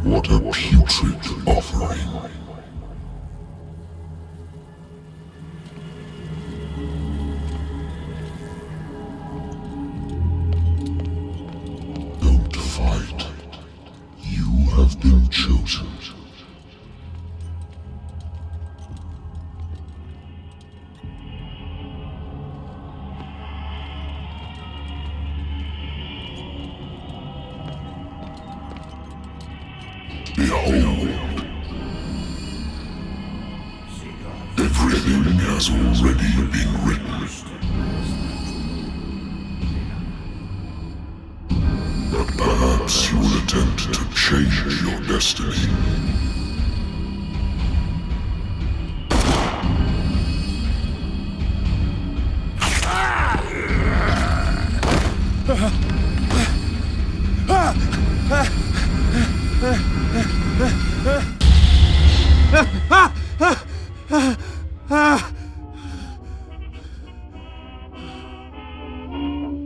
What a putrid offering. Don't fight. You have been chosen. Behold. Everything has already been written. But perhaps you will attempt to change your destiny.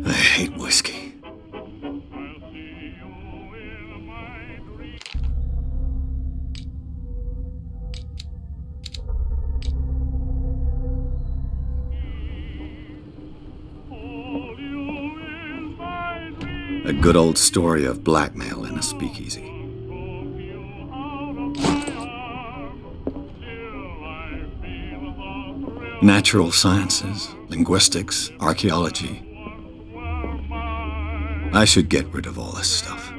I hate whiskey. A good old story of blackmail in a speakeasy. Natural sciences, linguistics, archaeology. I should get rid of all this stuff.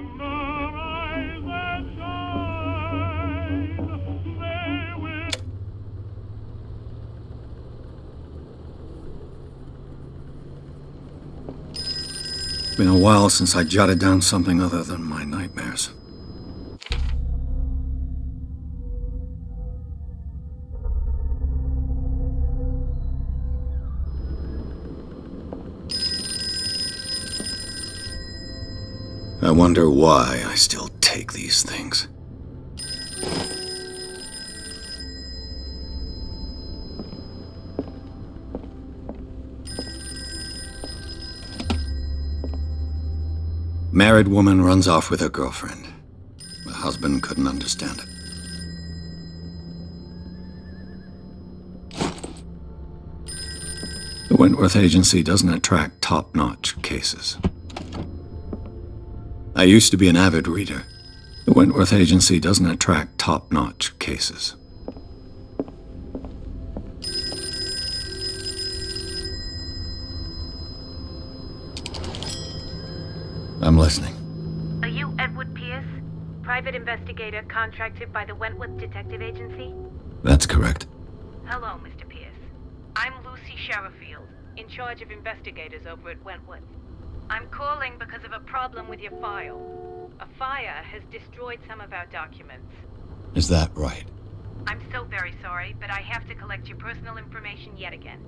It's been a while since I jotted down something other than my nightmares. I wonder why I still take these things. Married woman runs off with her girlfriend. The husband couldn't understand it. The Wentworth Agency doesn't attract top-notch cases. I used to be an avid reader. The Wentworth Agency doesn't attract top-notch cases. I'm listening. Are you Edward Pierce, private investigator contracted by the Wentworth Detective Agency? That's correct. Hello, Mr. Pierce. I'm Lucy Sherifield, in charge of investigators over at Wentworth. I'm calling because of a problem with your file. A fire has destroyed some of our documents. Is that right? I'm so very sorry, but I have to collect your personal information yet again.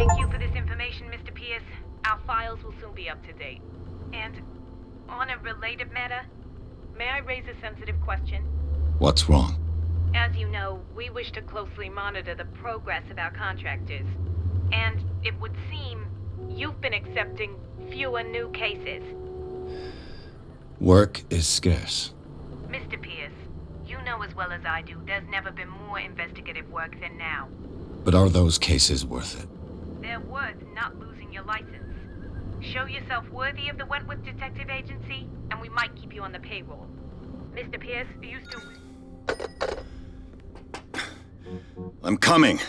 Thank you for this information, Mr. Pierce. Our files will soon be up to date. And on a related matter, may I raise a sensitive question? What's wrong? As you know, we wish to closely monitor the progress of our contractors. And it would seem you've been accepting fewer new cases. Work is scarce. Mr. Pierce, you know as well as I do, there's never been more investigative work than now. But are those cases worth it? They're worth not losing your license. Show yourself worthy of the Wentworth Detective Agency, and we might keep you on the payroll. Mr. Pierce, are you still... I'm coming.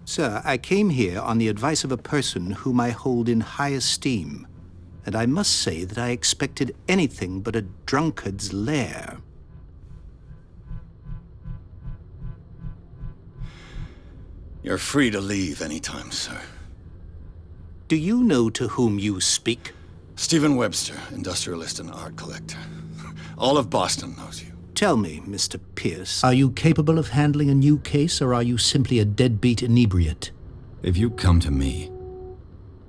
Sir, I came here on the advice of a person whom I hold in high esteem, and I must say that I expected anything but a drunkard's lair. You're free to leave anytime, sir. Do you know to whom you speak? Stephen Webster, industrialist and art collector. All of Boston knows you. Tell me, Mr. Pierce, are you capable of handling a new case, or are you simply a deadbeat inebriate? If you come to me,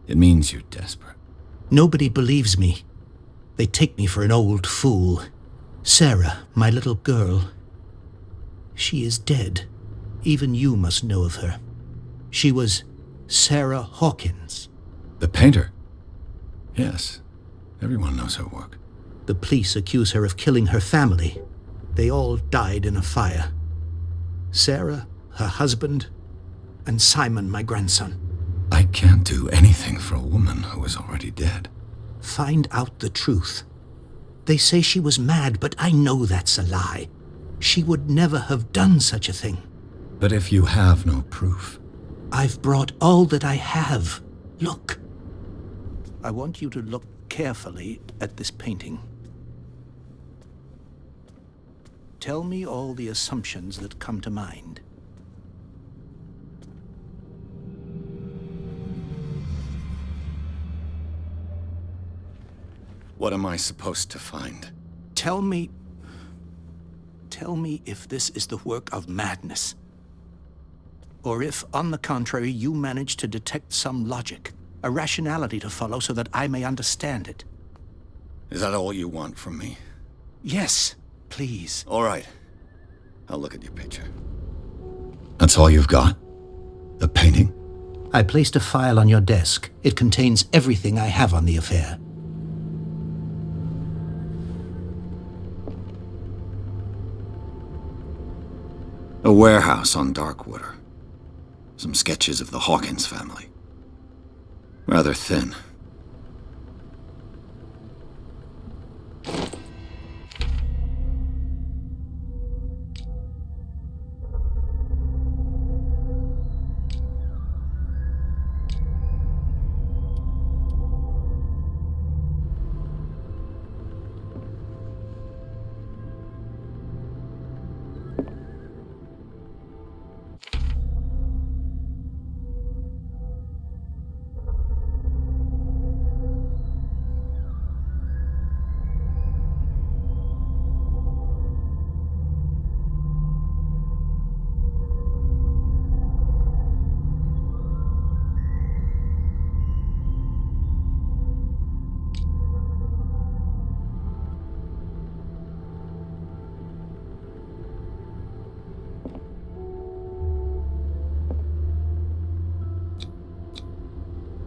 it means you're desperate. Nobody believes me. They take me for an old fool. Sarah, my little girl, she is dead. Even you must know of her. She was Sarah Hawkins. The painter? Yes, everyone knows her work. The police accuse her of killing her family. They all died in a fire. Sarah, her husband, and Simon, my grandson. I can't do anything for a woman who is already dead. Find out the truth. They say she was mad, but I know that's a lie. She would never have done such a thing. But if you have no proof... I've brought all that I have. Look. I want you to look carefully at this painting. Tell me all the assumptions that come to mind. What am I supposed to find? Tell me if this is the work of madness. Or if, on the contrary, you manage to detect some logic, a rationality to follow so that I may understand it. Is that all you want from me? Yes, please. All right. I'll look at your picture. That's all you've got? The painting? I placed a file on your desk. It contains everything I have on the affair. A warehouse on Darkwater. Some sketches of the Hawkins family. Rather thin.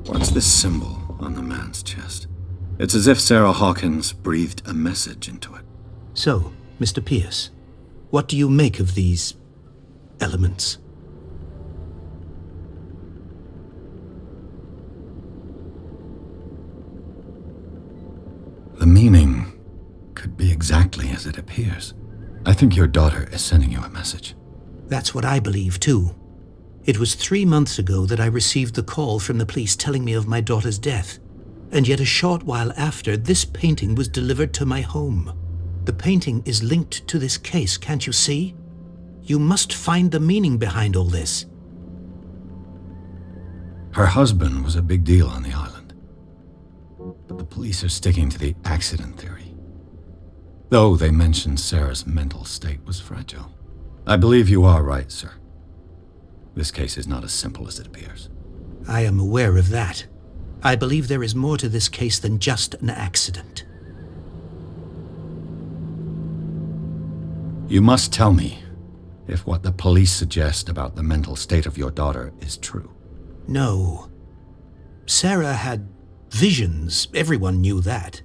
What's this symbol on the man's chest? It's as if Sarah Hawkins breathed a message into it. So, Mr. Pierce, what do you make of these elements? The meaning could be exactly as it appears. I think your daughter is sending you a message. That's what I believe, too. It was 3 months ago that I received the call from the police telling me of my daughter's death. And yet a short while after, this painting was delivered to my home. The painting is linked to this case, can't you see? You must find the meaning behind all this. Her husband was a big deal on the island. But the police are sticking to the accident theory. Though they mentioned Sarah's mental state was fragile. I believe you are right, sir. This case is not as simple as it appears. I am aware of that. I believe there is more to this case than just an accident. You must tell me if what the police suggest about the mental state of your daughter is true. No. Sarah had visions. Everyone knew that.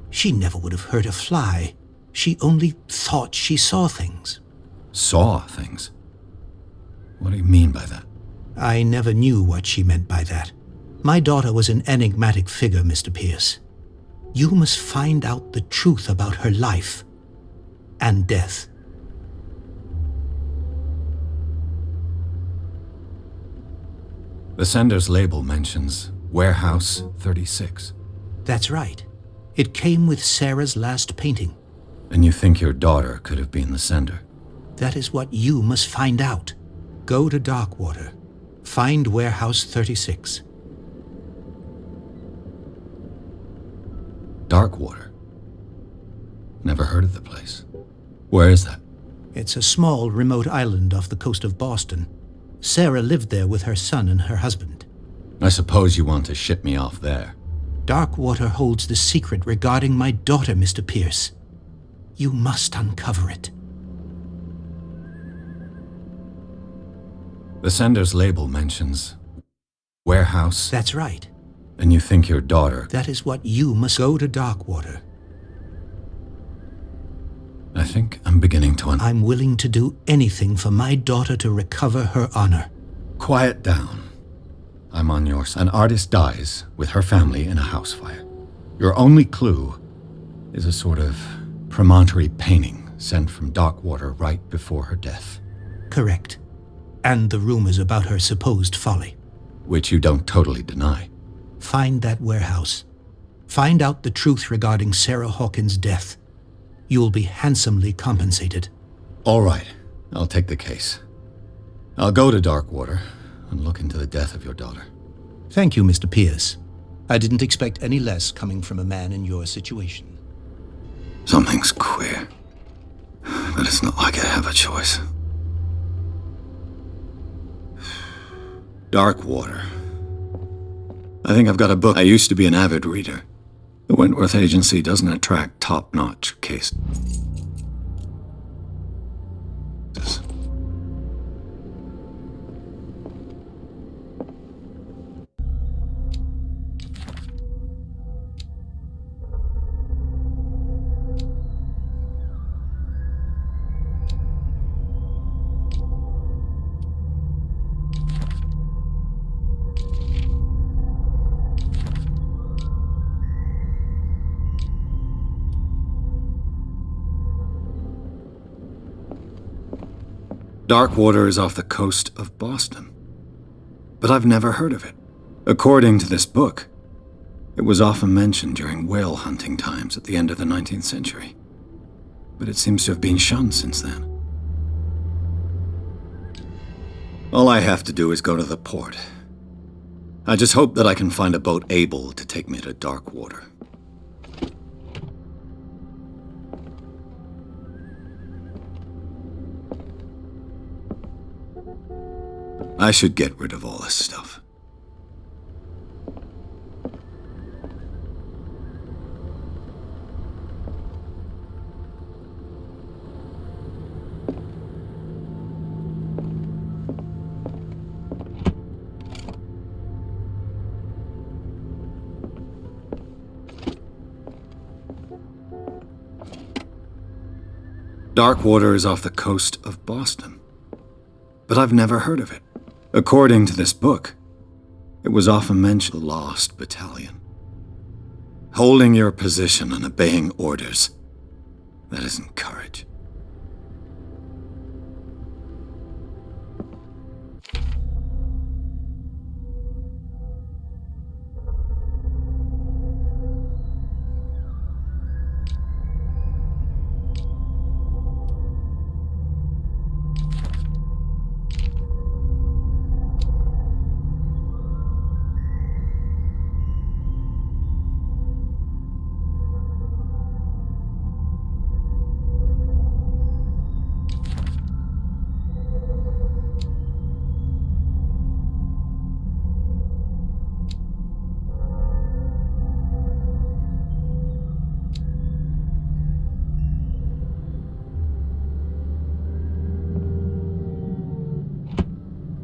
She never would have hurt a fly. She only thought she saw things. Saw things? What do you mean by that? I never knew what she meant by that. My daughter was an enigmatic figure, Mr. Pierce. You must find out the truth about her life and death. The sender's label mentions Warehouse 36. That's right. It came with Sarah's last painting. And you think your daughter could have been the sender? That is what you must find out. Go to Darkwater. Find Warehouse 36. Darkwater? Never heard of the place. Where is that? It's a small, remote island off the coast of Boston. Sarah lived there with her son and her husband. I suppose you want to ship me off there. Darkwater holds the secret regarding my daughter, Mr. Pierce. You must uncover it. The sender's label mentions Warehouse. That's right. And you think your daughter... That is what you must go to Darkwater. I think I'm beginning to I'm willing to do anything for my daughter to recover her honor. Quiet down. I'm on your side. An artist dies with her family in a house fire. Your only clue is a sort of promontory painting sent from Darkwater right before her death. Correct. And the rumors about her supposed folly. Which you don't totally deny. Find that warehouse. Find out the truth regarding Sarah Hawkins' death. You'll be handsomely compensated. All right, I'll take the case. I'll go to Darkwater and look into the death of your daughter. Thank you, Mr. Pierce. I didn't expect any less coming from a man in your situation. Something's queer, but it's not like I have a choice. Darkwater. I think I've got a book. I used to be an avid reader. The Wentworth Agency doesn't attract top-notch cases. Darkwater is off the coast of Boston, but I've never heard of it. According to this book, it was often mentioned during whale hunting times at the end of the 19th century, but it seems to have been shunned since then. All I have to do is go to the port. I just hope that I can find a boat able to take me to Darkwater. I should get rid of all this stuff. Darkwater is off the coast of Boston, but I've never heard of it. According to this book, it was often mentioned the Lost Battalion. Holding your position and obeying orders, that isn't courage.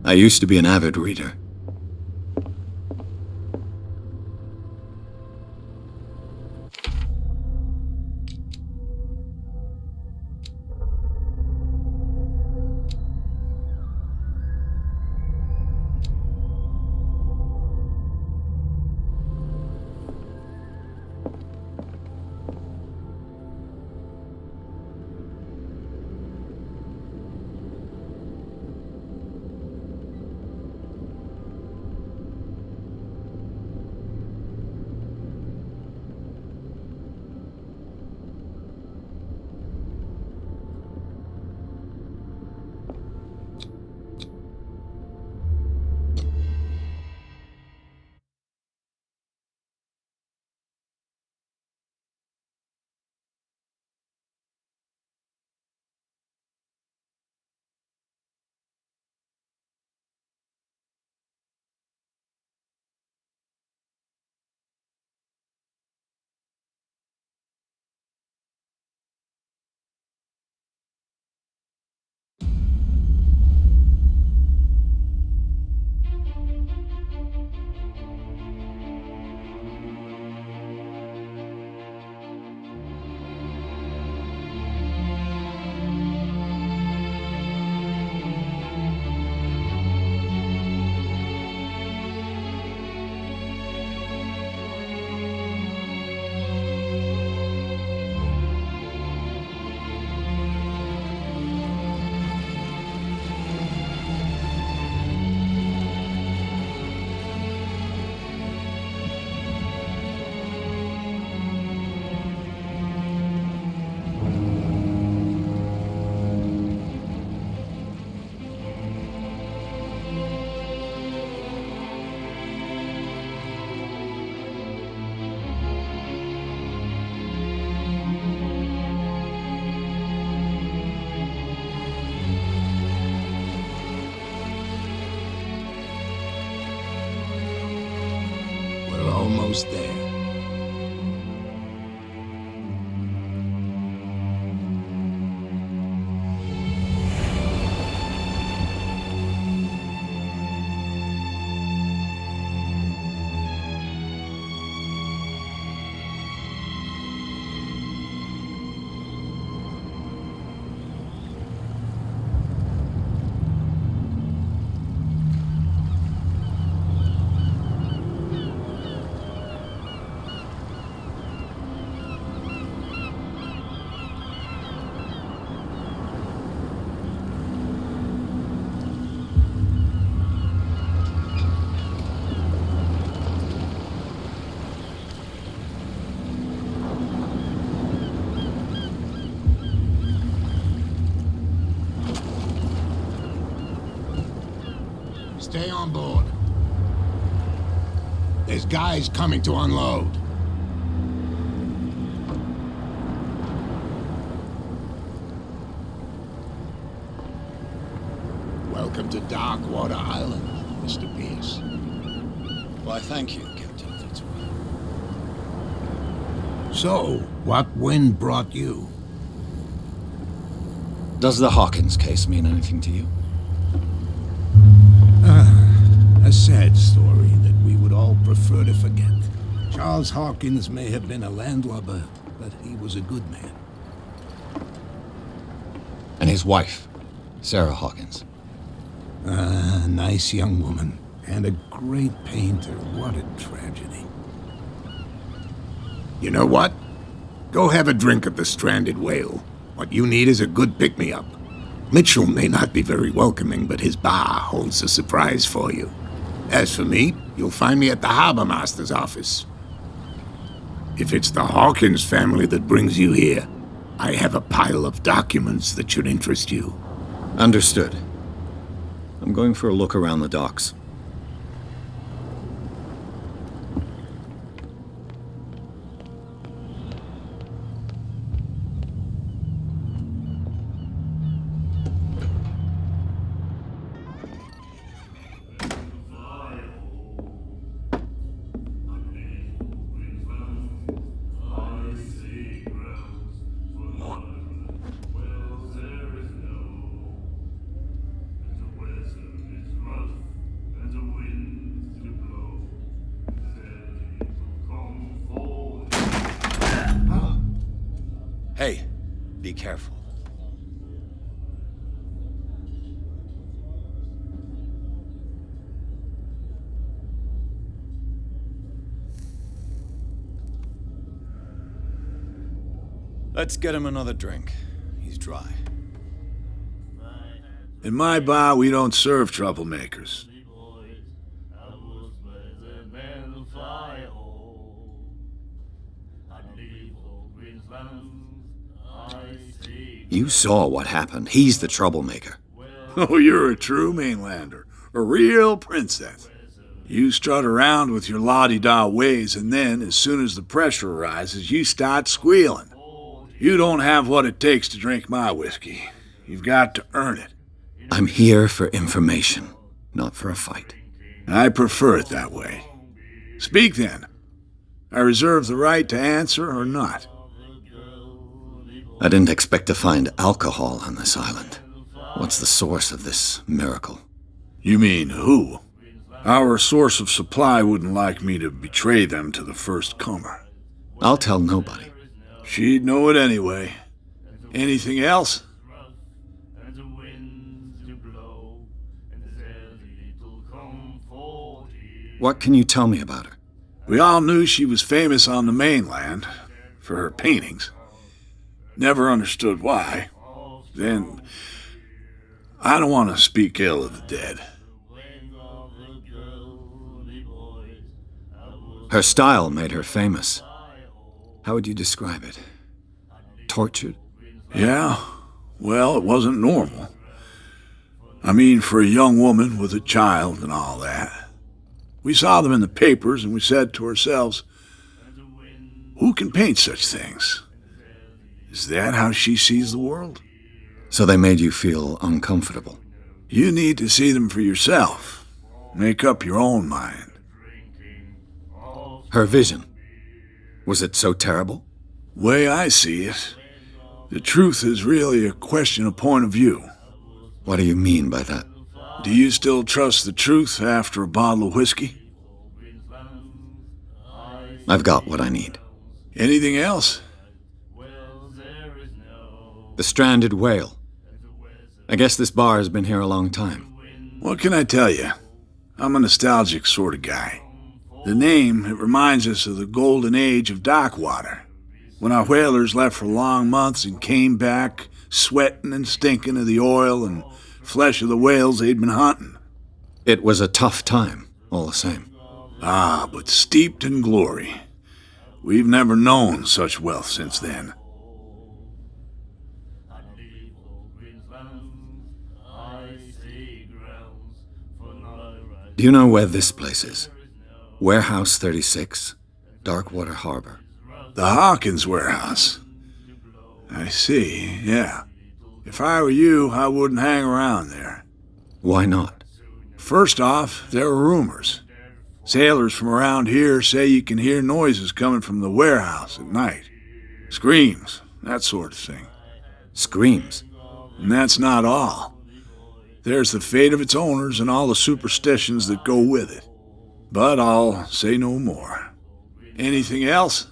I used to be an avid reader. Almost there. Stay on board. There's guys coming to unload. Welcome to Darkwater Island, Mr. Pierce. Why, thank you, Captain Fitzroy. So, what wind brought you? Does the Hawkins case mean anything to you? A sad story that we would all prefer to forget. Charles Hawkins may have been a landlubber, but he was a good man. And his wife, Sarah Hawkins. A nice young woman, and a great painter. What a tragedy. You know what? Go have a drink at the Stranded Whale. What you need is a good pick-me-up. Mitchell may not be very welcoming, but his bar holds a surprise for you. As for me, you'll find me at the Harbor Master's office. If it's the Hawkins family that brings you here, I have a pile of documents that should interest you. Understood. I'm going for a look around the docks. Be careful. Let's get him another drink. He's dry. In my bar, we don't serve troublemakers. You saw what happened. He's the troublemaker. Oh, you're a true mainlander. A real princess. You strut around with your la-di-da ways, and then, as soon as the pressure rises, you start squealing. You don't have what it takes to drink my whiskey. You've got to earn it. I'm here for information, not for a fight. I prefer it that way. Speak then. I reserve the right to answer or not. I didn't expect to find alcohol on this island. What's the source of this miracle? You mean who? Our source of supply wouldn't like me to betray them to the first comer. I'll tell nobody. She'd know it anyway. Anything else? What can you tell me about her? We all knew she was famous on the mainland for her paintings. Never understood why. Then, I don't want to speak ill of the dead. Her style made her famous. How would you describe it? Tortured? Yeah, well, it wasn't normal. I mean, for a young woman with a child and all that. We saw them in the papers and we said to ourselves, who can paint such things? Is that how she sees the world? So they made you feel uncomfortable? You need to see them for yourself. Make up your own mind. Her vision. Was it so terrible? Way I see it, the truth is really a question of point of view. What do you mean by that? Do you still trust the truth after a bottle of whiskey? I've got what I need. Anything else? The stranded whale. I guess this bar has been here a long time. What can I tell you? I'm a nostalgic sort of guy. The name, it reminds us of the golden age of dock water, when our whalers left for long months and came back sweating and stinking of the oil and flesh of the whales they'd been hunting. It was a tough time, all the same. Ah, but steeped in glory. We've never known such wealth since then. Do you know where this place is? Warehouse 36, Darkwater Harbor. The Hawkins warehouse. I see, yeah. If I were you, I wouldn't hang around there. Why not? First off, there are rumors. Sailors from around here say you can hear noises coming from the warehouse at night. Screams, that sort of thing. Screams? And that's not all. There's the fate of its owners and all the superstitions that go with it. But I'll say no more. Anything else?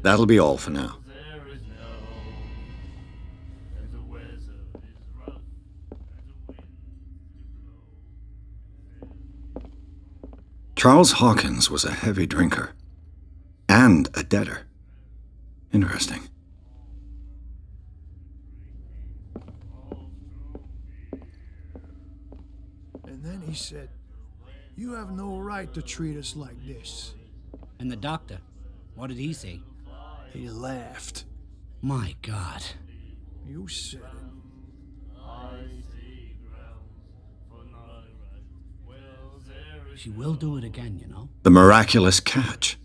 That'll be all for now. Charles Hawkins was a heavy drinker. And a debtor. Interesting. And then he said, "You have no right to treat us like this." And the doctor, what did he say? He laughed. My God. You said it. She will do it again, you know. The miraculous catch.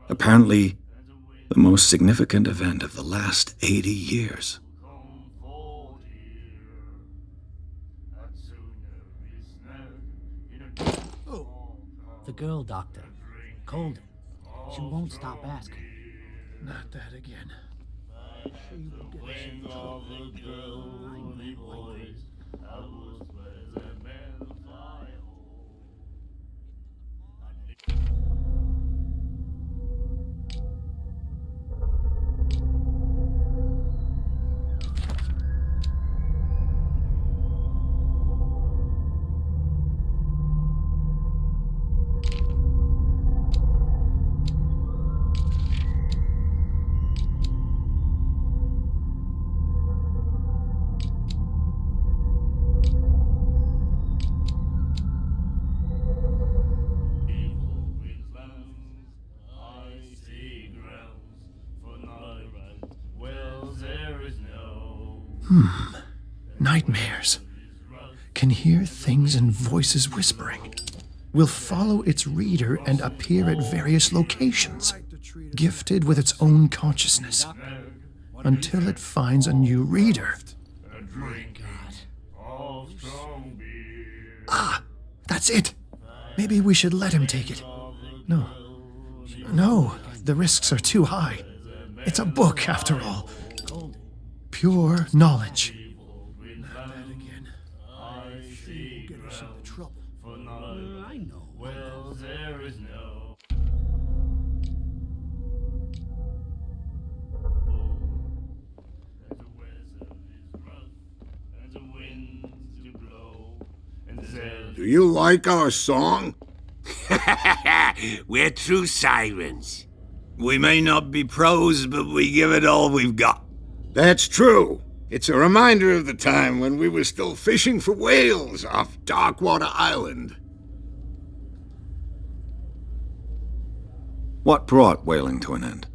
Apparently, the most significant event of the last 80 years. The girl, doctor. Colden. She won't stop asking. Not that again. She will get us in trouble. nightmares. Can hear things and voices whispering. Will follow its reader and appear at various locations, gifted with its own consciousness, until it finds a new reader. Ah, that's it. Maybe we should let him take it. No, the risks are too high. It's a book, after all. Pure knowledge. I know. Well, there is no. Do you like our song? We're true sirens. We may not be pros, but we give it all we've got. That's true. It's a reminder of the time when we were still fishing for whales off Darkwater Island. What brought whaling to an end?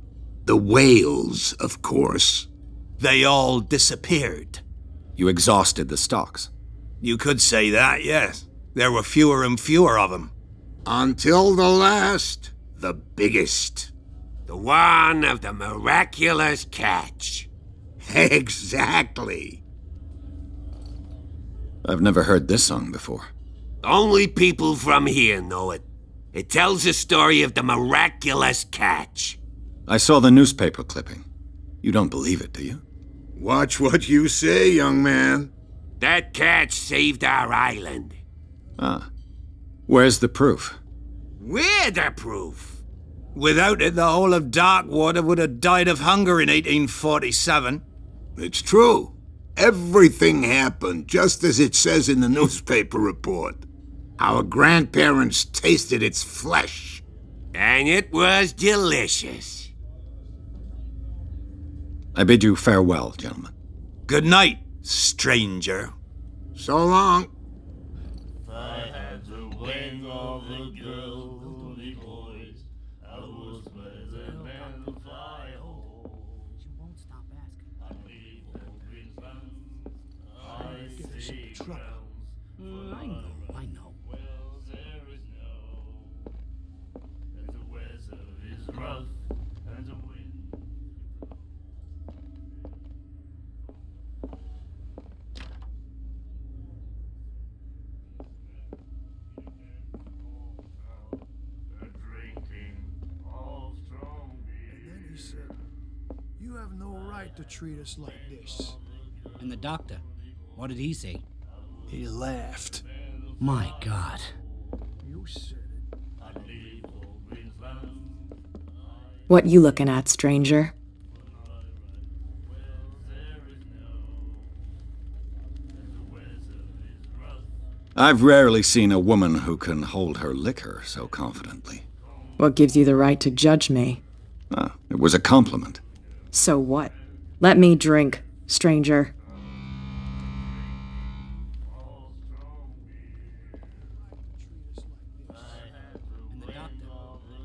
The whales, of course. They all disappeared. You exhausted the stocks. You could say that, yes. There were fewer and fewer of them. Until the last, the biggest. The one of the miraculous catch. Exactly. I've never heard this song before. Only people from here know it. It tells the story of the miraculous catch. I saw the newspaper clipping. You don't believe it, do you? Watch what you say, young man. That catch saved our island. Ah. Where's the proof? We're the proof. Without it, the whole of Darkwater would have died of hunger in 1847. It's true. Everything happened just as it says in the newspaper report. Our grandparents tasted its flesh. And it was delicious. I bid you farewell, gentlemen. Good night, stranger. So long. I had the wing of a girl who voice. I was better than the fly hole. She won't stop asking. I leave all green lands. I see grounds. I know. Well, there is no. And the weather is rough. And the wind. He said, "You have no right to treat us like this." And the doctor, what did he say? He laughed. My God. You said it. What you looking at, stranger? I've rarely seen a woman who can hold her liquor so confidently. What gives you the right to judge me? Ah, it was a compliment. So what? Let me drink, stranger. And the doctor,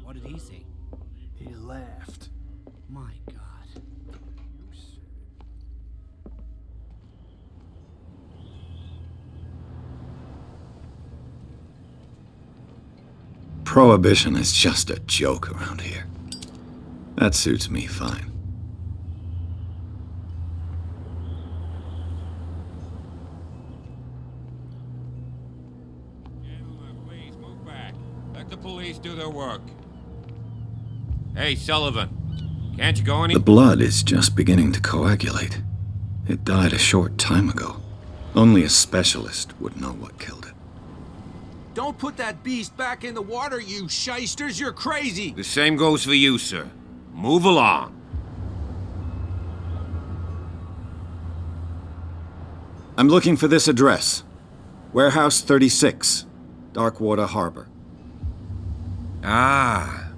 what did he say? He laughed. My God. Prohibition is just a joke around here. That suits me fine. Gentlemen, please move back. Let the police do their work. Hey, Sullivan. Can't you go any... The blood is just beginning to coagulate. It died a short time ago. Only a specialist would know what killed it. Don't put that beast back in the water, you shysters! You're crazy! The same goes for you, sir. Move along. I'm looking for this address. Warehouse 36, Darkwater Harbor. Ah.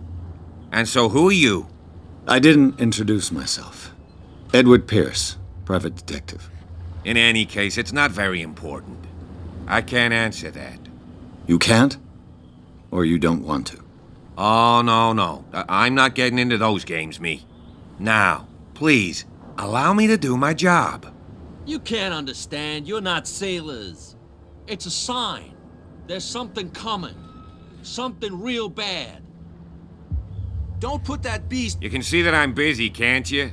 And so who are you? I didn't introduce myself. Edward Pierce, private detective. In any case, it's not very important. I can't answer that. You can't? Or you don't want to? Oh, no. I'm not getting into those games, me. Now, please, allow me to do my job. You can't understand. You're not sailors. It's a sign. There's something coming. Something real bad. Don't put that beast... You can see that I'm busy, can't you?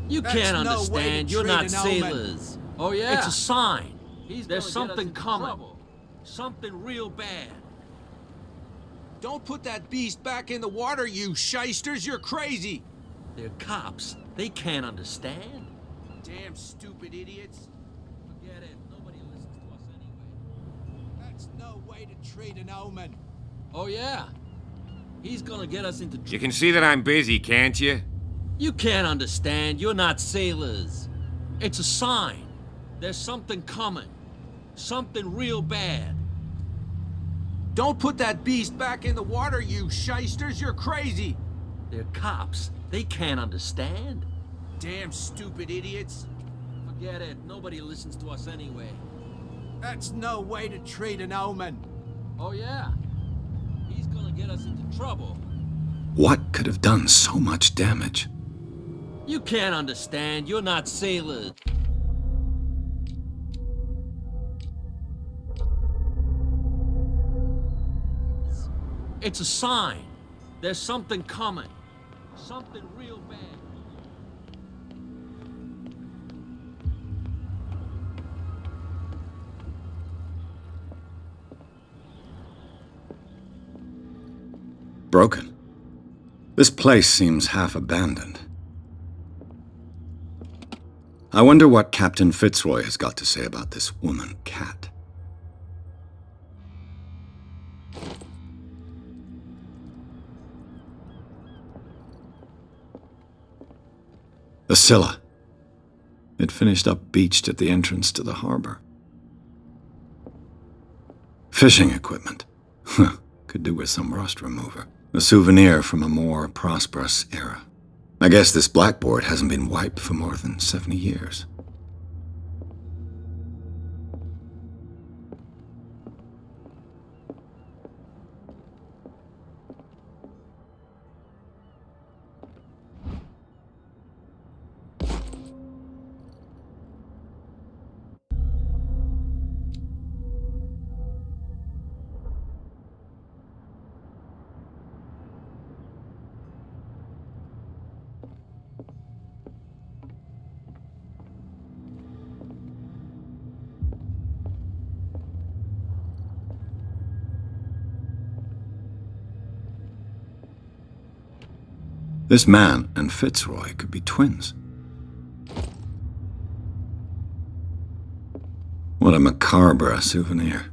You can't understand. You're not sailors. Oh, yeah? It's a sign. There's something coming. Something real bad. Don't put that beast back in the water, you shysters. You're crazy. They're cops. They can't understand. Damn stupid idiots. Forget it. Nobody listens to us anyway. That's no way to treat an omen. Oh, yeah? He's gonna get us into... You can see that I'm busy, can't you? You can't understand. You're not sailors. It's a sign. There's something coming. Something real bad. Don't put that beast back in the water, you shysters. You're crazy. They're cops. They can't understand. Damn stupid idiots. Forget it. Nobody listens to us anyway. That's no way to treat an omen. Oh, yeah? He's gonna get us into trouble. What could have done so much damage? You can't understand. You're not sailors. It's a sign. There's something coming. Something real bad. Broken. This place seems half abandoned. I wonder what Captain Fitzroy has got to say about this woman, Cat. The Scylla. It finished up beached at the entrance to the harbor. Fishing equipment. Could do with some rust remover. A souvenir from a more prosperous era. I guess this blackboard hasn't been wiped for more than 70 years. This man and Fitzroy could be twins. What a macabre souvenir.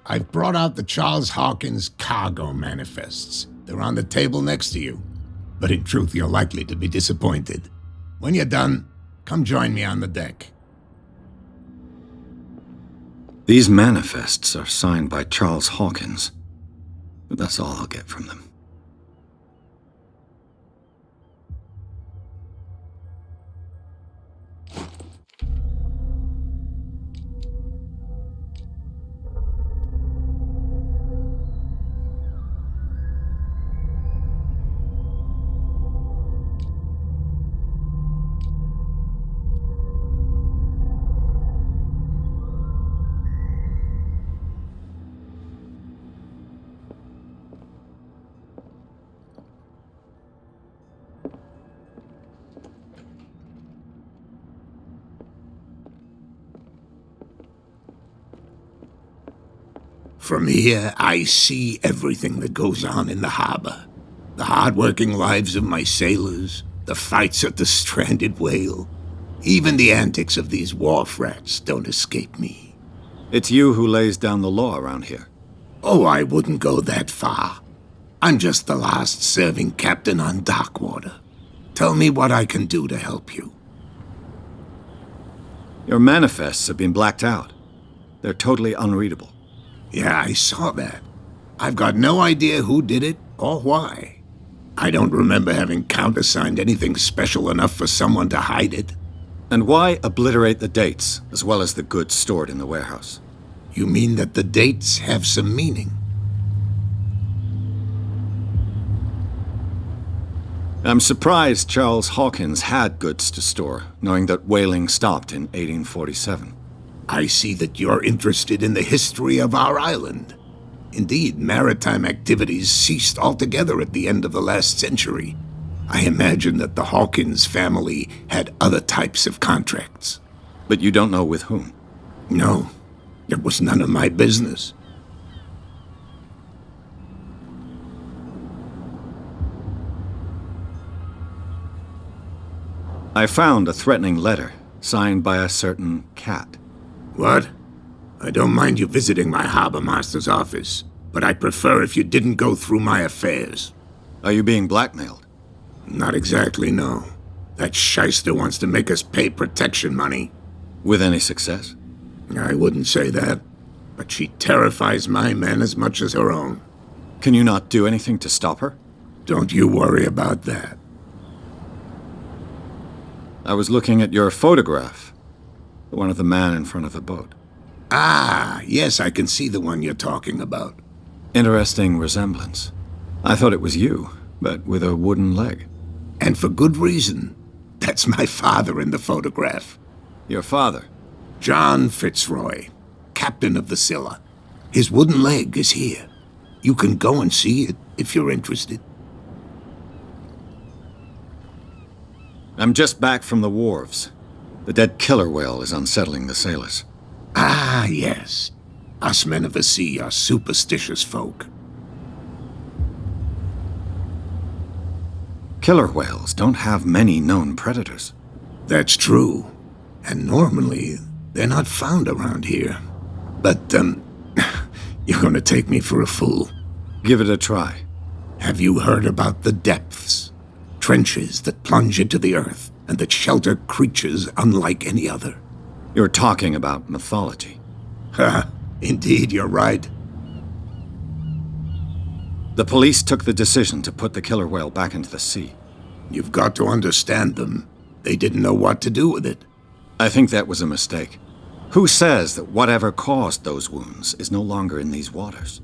I've brought out the Charles Hawkins cargo manifests. They're on the table next to you. But in truth, you're likely to be disappointed. When you're done, come join me on the deck. These manifests are signed by Charles Hawkins, but that's all I'll get from them. From here, I see everything that goes on in the harbor. The hard-working lives of my sailors, the fights at the stranded whale. Even the antics of these wharf rats don't escape me. It's you who lays down the law around here. Oh, I wouldn't go that far. I'm just the last serving captain on Darkwater. Tell me what I can do to help you. Your manifests have been blacked out. They're totally unreadable. Yeah, I saw that. I've got no idea who did it or why. I don't remember having countersigned anything special enough for someone to hide it. And why obliterate the dates, as well as the goods stored in the warehouse? You mean that the dates have some meaning? I'm surprised Charles Hawkins had goods to store, knowing that whaling stopped in 1847. I see that you're interested in the history of our island. Indeed, maritime activities ceased altogether at the end of the last century. I imagine that the Hawkins family had other types of contracts. But you don't know with whom? No, it was none of my business. I found a threatening letter, signed by a certain cat. What? I don't mind you visiting my harbor master's office, but I'd prefer if you didn't go through my affairs. Are you being blackmailed? Not exactly, no. That shyster wants to make us pay protection money. With any success? I wouldn't say that, but she terrifies my men as much as her own. Can you not do anything to stop her? Don't you worry about that. I was looking at your photograph, the one of the man in front of the boat. Ah, yes, I can see the one you're talking about. Interesting resemblance. I thought it was you, but with a wooden leg. And for good reason. That's my father in the photograph. Your father? John Fitzroy, captain of the Scylla. His wooden leg is here. You can go and see it if you're interested. I'm just back from the wharves. The dead killer whale is unsettling the sailors. Ah, yes. Us men of the sea are superstitious folk. Killer whales don't have many known predators. That's true. And normally, they're not found around here. But, you're gonna take me for a fool. Give it a try. Have you heard about the depths? Trenches that plunge into the earth and that shelter creatures unlike any other. You're talking about mythology. Ha! Indeed, you're right. The police took the decision to put the killer whale back into the sea. You've got to understand them. They didn't know what to do with it. I think that was a mistake. Who says that whatever caused those wounds is no longer in these waters?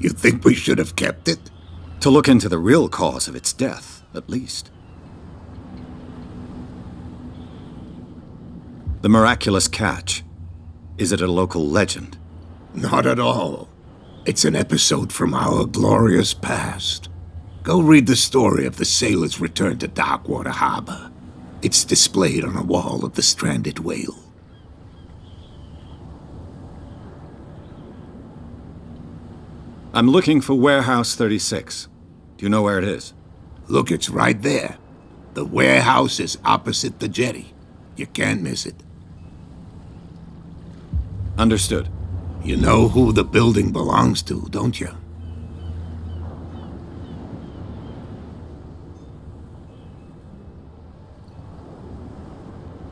You think we should have kept it? To look into the real cause of its death, at least. The miraculous catch. Is it a local legend? Not at all. It's an episode from our glorious past. Go read the story of the sailor's return to Darkwater Harbor. It's displayed on a wall of the stranded whale. I'm looking for Warehouse 36. Do you know where it is? Look, it's right there. The warehouse is opposite the jetty. You can't miss it. Understood. You know who the building belongs to, don't you?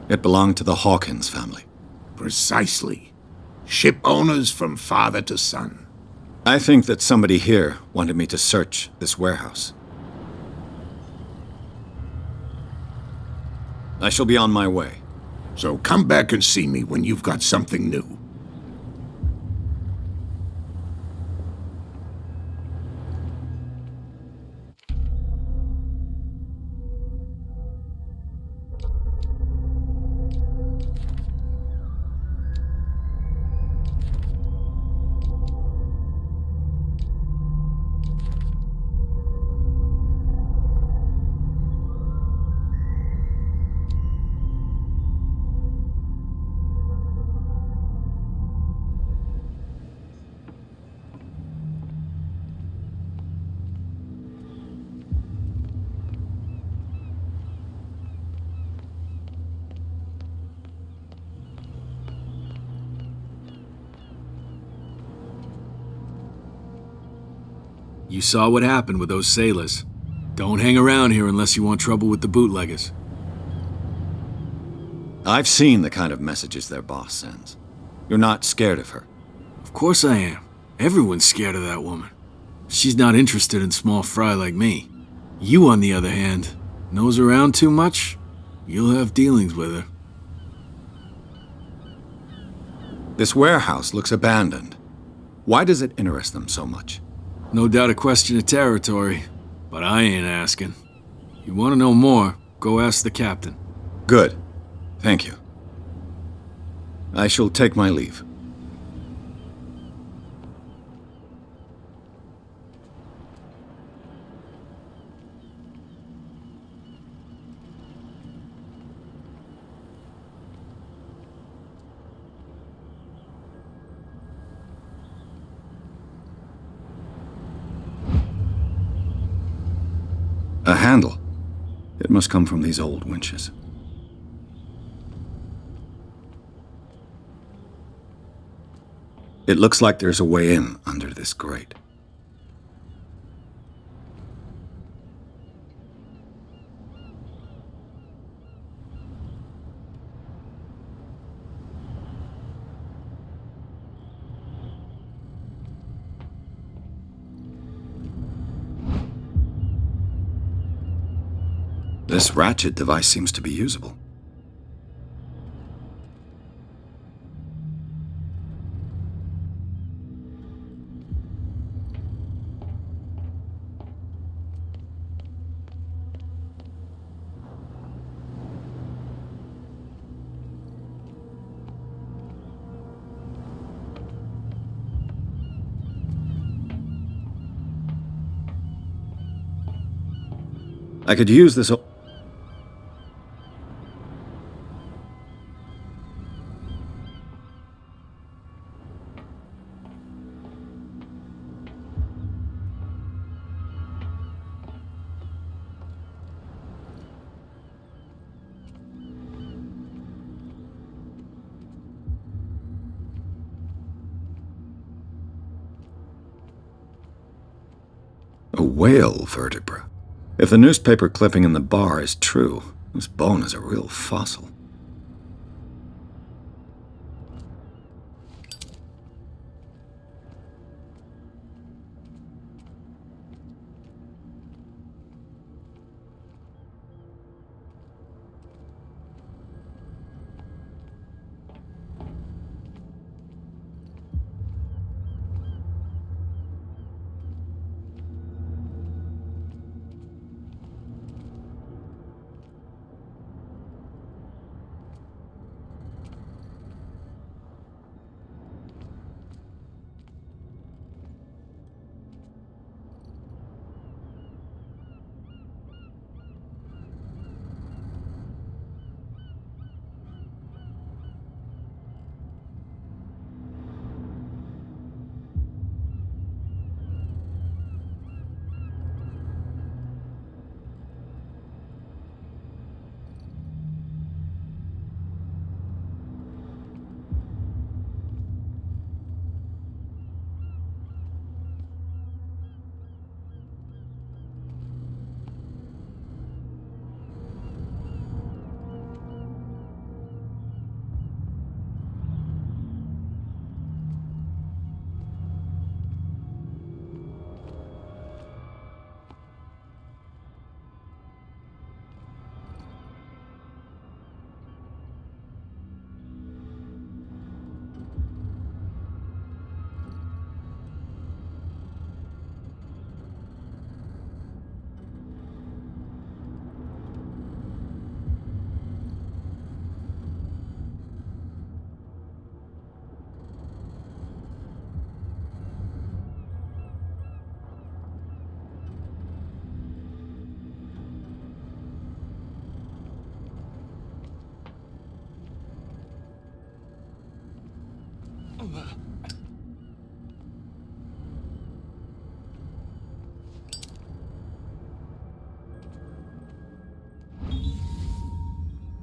It belonged to the Hawkins family. Precisely. Ship owners from father to son. I think that somebody here wanted me to search this warehouse. I shall be on my way. So come back and see me when you've got something new. You saw what happened with those sailors. Don't hang around here unless you want trouble with the bootleggers. I've seen the kind of messages their boss sends. You're not scared of her. Of course I am. Everyone's scared of that woman. She's not interested in small fry like me. You, on the other hand, nose around too much, you'll have dealings with her. This warehouse looks abandoned. Why does it interest them so much? No doubt a question of territory, but I ain't asking. You want to know more, go ask the captain. Good. Thank you. I shall take my leave. A handle. It must come from these old winches. It looks like there's a way in under this grate. This ratchet device seems to be usable. I could use this. A whale vertebra. If the newspaper clipping in the bar is true, this bone is a real fossil.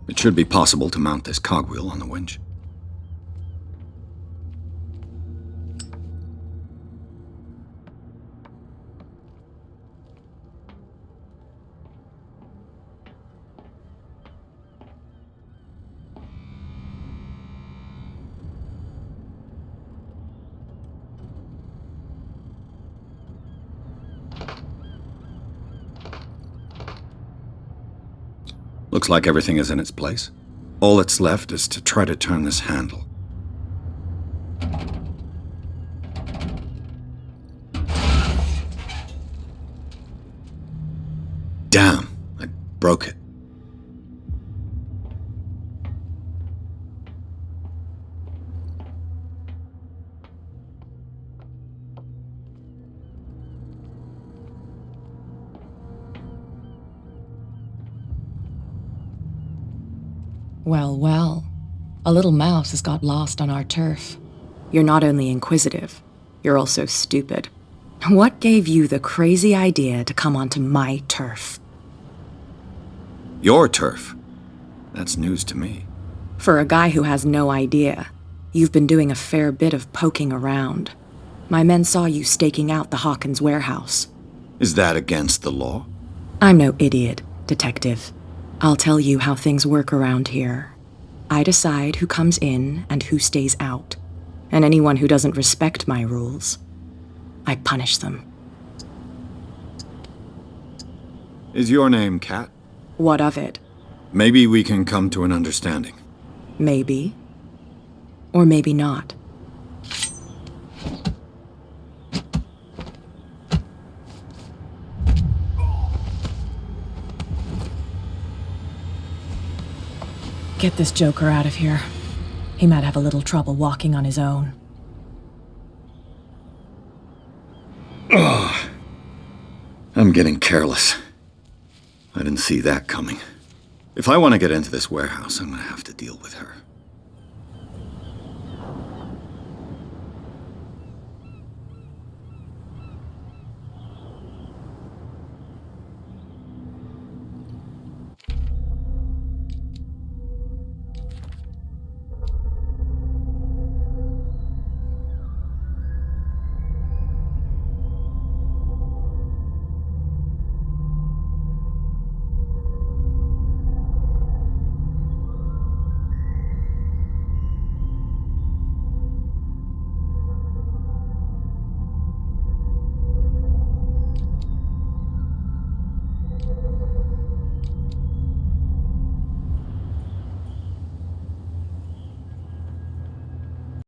It should be possible to mount this cogwheel on the winch. Looks like everything is in its place. All that's left is to try to turn this handle. Damn, I broke it. Well, well. A little mouse has got lost on our turf. You're not only inquisitive, you're also stupid. What gave you the crazy idea to come onto my turf? Your turf? That's news to me. For a guy who has no idea, you've been doing a fair bit of poking around. My men saw you staking out the Hawkins warehouse. Is that against the law? I'm no idiot, Detective. I'll tell you how things work around here. I decide who comes in and who stays out. And anyone who doesn't respect my rules, I punish them. Is your name Kat? What of it? Maybe we can come to an understanding. Maybe. Or maybe not. Get this joker out of here. He might have a little trouble walking on his own. Ugh. I'm getting careless. I didn't see that coming. If I want to get into this warehouse, I'm going to have to deal with her.